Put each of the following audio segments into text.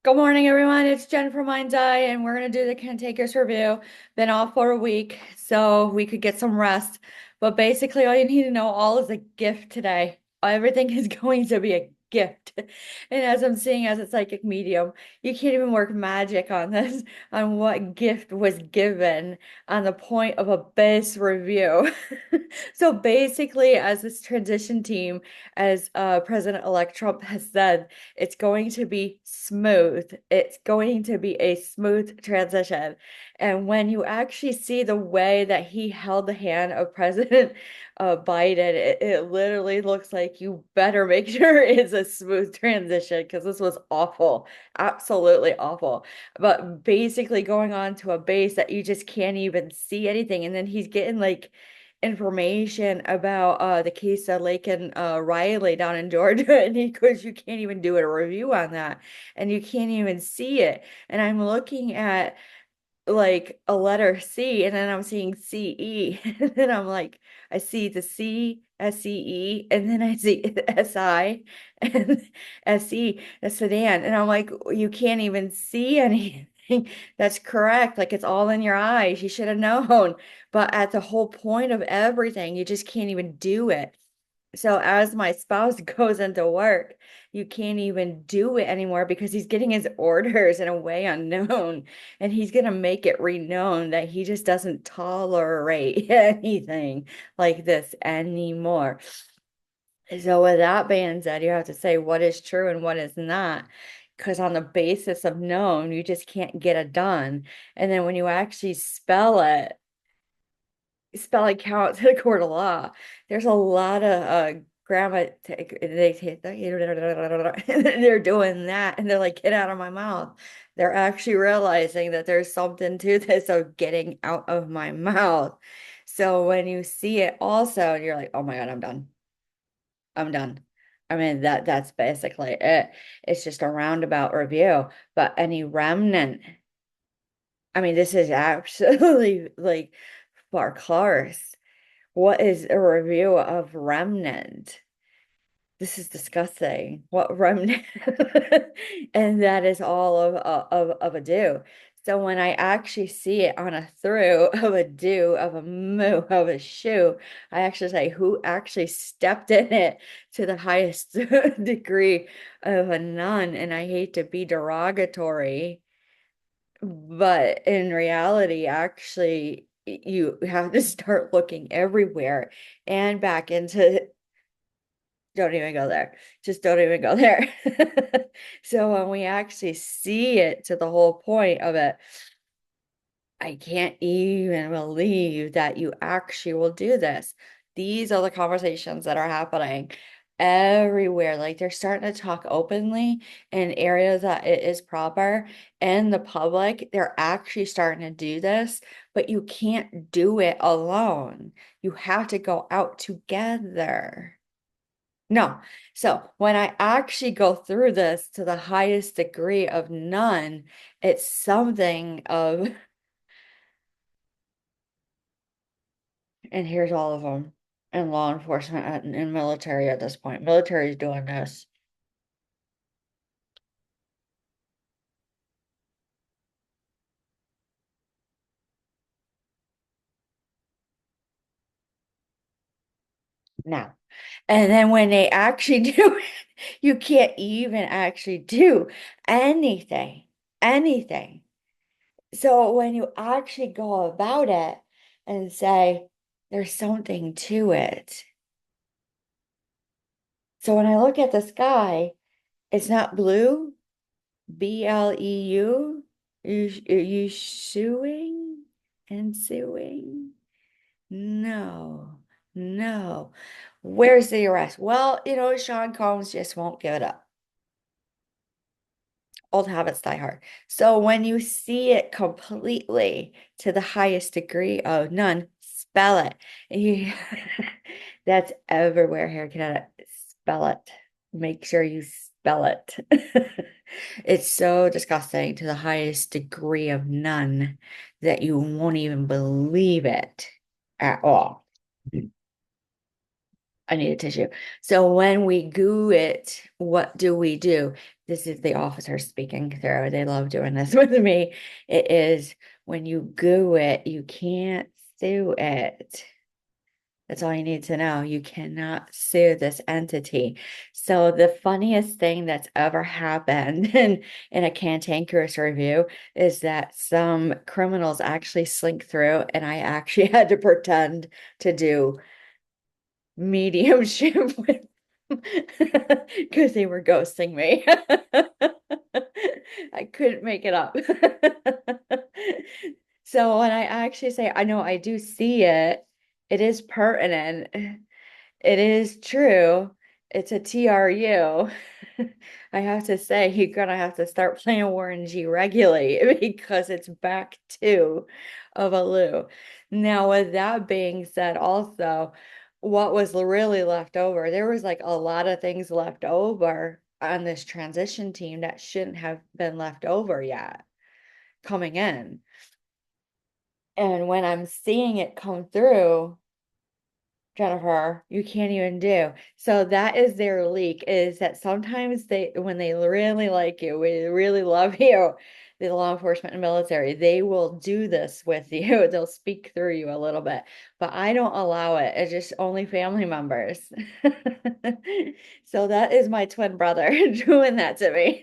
Good morning, everyone. It's Jen from Mind's Eye, and we're going to do the Cantankerous review. Been off for a week, so we could get some rest. But basically, all you need to know all is a gift today. Everything is going to be a gift. And as I'm seeing as a psychic medium, you can't even work magic on this, on what gift was given on the point of a base review. So basically, as this transition team, as President-elect Trump has said, it's going to be smooth. It's going to be a smooth transition. And when you actually see the way that he held the hand of President Biden, it literally looks like you better make sure it's a smooth transition because this was awful, absolutely awful. But basically going on to a base that you just can't even see anything. And then he's getting like information about the case of Lake and Riley down in Georgia, and he goes, you can't even do a review on that, and you can't even see it. And I'm looking at like a letter C, and then I'm seeing CE, and then I'm like, I see the C, SCE, and then I see SI and SE, the sedan, and I'm like, you can't even see anything. That's correct. Like it's all in your eyes. You should have known. But at the whole point of everything, you just can't even do it. So as my spouse goes into work, you can't even do it anymore because he's getting his orders in a way unknown, and he's gonna make it renowned that he just doesn't tolerate anything like this anymore. So with that being said, you have to say what is true and what is not. Because on the basis of known, you just can't get it done. And then when you actually spelling count to the court of law. There's a lot of grammar. They're doing that, and they're like, "Get out of my mouth." They're actually realizing that there's something to this of getting out of my mouth. So when you see it also, you're like, "Oh my God, I'm done. I'm done." I mean, that's basically it. It's just a roundabout review. But any remnant, I mean, this is absolutely like far course. What is a review of Remnant? This is disgusting. What Remnant? And that is all of a do. So when I actually see it on a through of a do, of a moo, of a shoe, I actually say who actually stepped in it to the highest degree of a none. And I hate to be derogatory, but in reality, actually, you have to start looking everywhere and back into, don't even go there. Just don't even go there. So when we actually see it to the whole point of it, I can't even believe that you actually will do this. These are the conversations that are happening everywhere. Like they're starting to talk openly in areas that it is proper. And the public, they're actually starting to do this, but you can't do it alone. You have to go out together. No. So when I actually go through this to the highest degree of none, it's something of, and here's all of them, and law enforcement and military at this point. Military is doing this. Now. And then when they actually do it, you can't even actually do anything, anything. So when you actually go about it and say, there's something to it. So when I look at the sky, it's not blue, BLEU. You suing and suing? No, no. Where's the arrest? Well, Sean Combs just won't give it up. Old habits die hard. So when you see it completely to the highest degree of none, spell it. You- That's everywhere here, Canada. Spell it. Make sure you spell it. It's so disgusting to the highest degree of none that you won't even believe it at all. I need a tissue. So when we goo it, what do we do? This is the officer speaking through. They love doing this with me. It is when you goo it, you can't sue it. That's all you need to know. You cannot sue this entity. So the funniest thing that's ever happened in a Cantankerous review is that some criminals actually slink through, and I actually had to pretend to do mediumship with because they were ghosting me. I couldn't make it up. So when I actually say, I know I do see it, it is pertinent. It is true. It's a TRU. I have to say, you're gonna have to start playing Warren G regularly because it's back to of a Lou. Now, with that being said, also, what was really left over, there was like a lot of things left over on this transition team that shouldn't have been left over yet coming in. And when I'm seeing it come through, Jennifer, you can't even do. So that is their leak, is that sometimes they, when they really like you, we really love you, the law enforcement and military, they will do this with you. They'll speak through you a little bit, but I don't allow it. It's just only family members. So that is my twin brother doing that to me.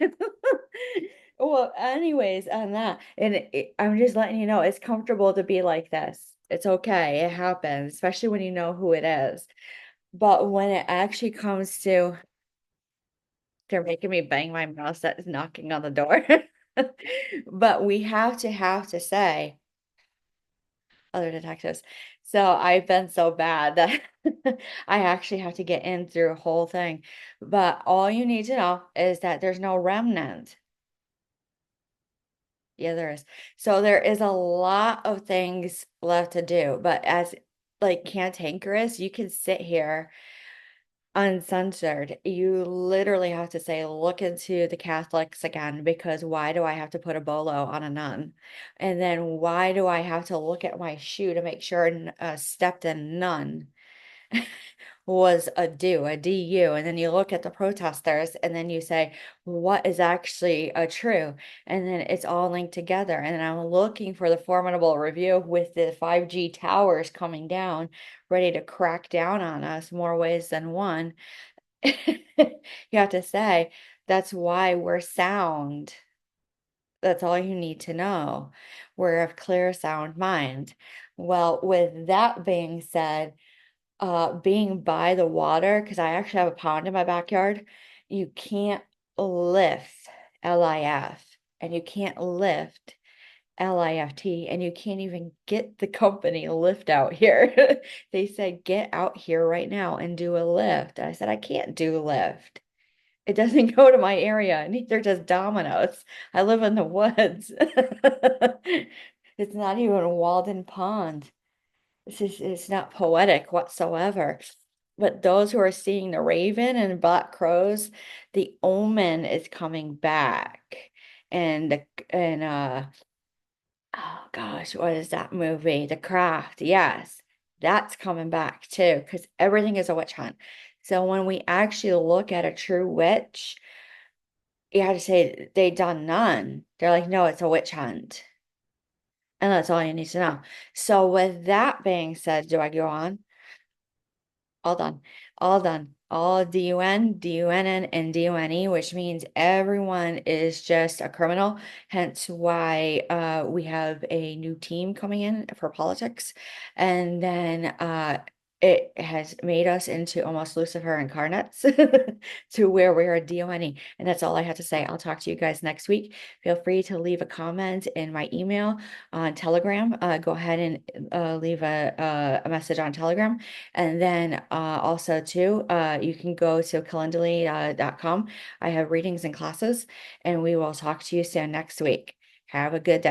Well, anyways, on that, and I'm just letting you know it's comfortable to be like this. It's okay. It happens, especially when you know who it is. But when it actually comes to, they're making me bang my mouse that is knocking on the door. But we have to say, other detectives. So I've been so bad that I actually have to get in through a whole thing. But all you need to know is that there's no remnant. Yeah, there is. So there is a lot of things left to do, but as like cantankerous, you can sit here uncensored. You literally have to say, look into the Catholics again, because why do I have to put a bolo on a nun? And then why do I have to look at my shoe to make sure stepped in nun was a DU, and then you look at the protesters and then you say, what is actually a true? And then it's all linked together. And then I'm looking for the formidable review with the 5G towers coming down, ready to crack down on us more ways than one. You have to say, that's why we're sound. That's all you need to know. We're of clear, sound mind. Well, with that being said, being by the water, because I actually have a pond in my backyard, you can't lift LIF and you can't lift LIFT and you can't even get the company lift out here. They said, get out here right now and do a lift. I said, I can't do a lift. It doesn't go to my area, neither does Domino's. I live in the woods. It's not even a Walden pond. It's not poetic whatsoever. But those who are seeing the raven and black crows, the omen is coming back. And oh gosh, what is that movie? The Craft. Yes, that's coming back too, because everything is a witch hunt. So when we actually look at a true witch, you have to say they done none. They're like, no, it's a witch hunt. And that's all you need to know. So with that being said, do I go on? All done. All done. All DUN, DUNN, and DUNE, which means everyone is just a criminal. Hence why we have a new team coming in for politics. And then it has made us into almost Lucifer incarnates to where we are DUNE. And that's all I have to say. I'll talk to you guys next week. Feel free to leave a comment in my email on Telegram. Go ahead and leave a message on Telegram. And then also too, you can go to calendly.com. I have readings and classes, and we will talk to you soon next week. Have a good day.